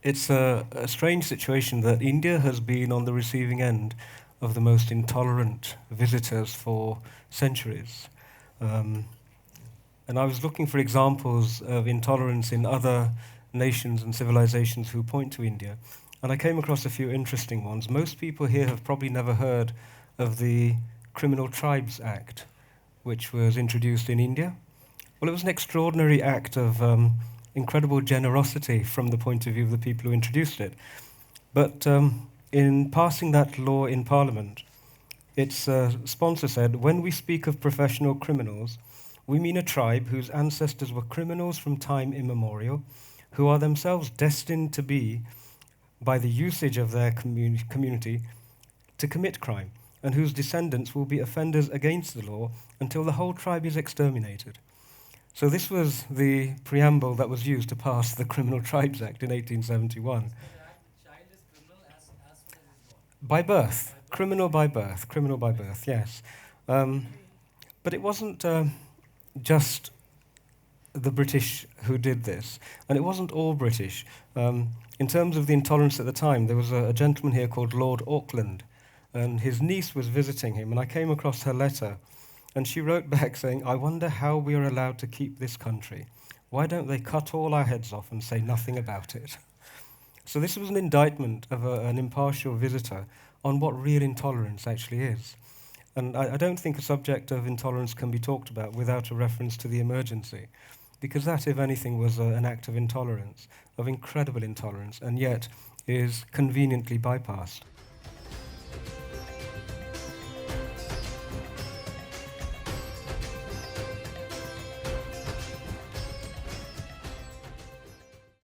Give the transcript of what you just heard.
It's a strange situation that India has been on the receiving end of the most intolerant visitors for centuries. Um, and I was looking for examples of intolerance in other nations and civilizations who point to India. And I came across a few interesting ones. Most people here have probably never heard of the Criminal Tribes Act, which was introduced in India. Well, it was an extraordinary act of incredible generosity from the point of view of the people who introduced it. But in passing that law in Parliament, its sponsor said, when we speak of professional criminals, we mean a tribe whose ancestors were criminals from time immemorial, who are themselves destined to be, by the usage of their community, to commit crime, and whose descendants will be offenders against the law until the whole tribe is exterminated. So this was the preamble that was used to pass the Criminal Tribes Act in 1871. By birth, criminal by birth, yes. But it wasn't just the British who did this, and it wasn't all British. In terms of the intolerance at the time, there was a gentleman here called Lord Auckland, and his niece was visiting him, and I came across her letter, and she wrote back saying, I wonder how we are allowed to keep this country. Why don't they cut all our heads off and say nothing about it? So this was an indictment of an impartial visitor on what real intolerance actually is. And I don't think a subject of intolerance can be talked about without a reference to the emergency, because that, if anything, was an act of intolerance, of incredible intolerance, and yet is conveniently bypassed.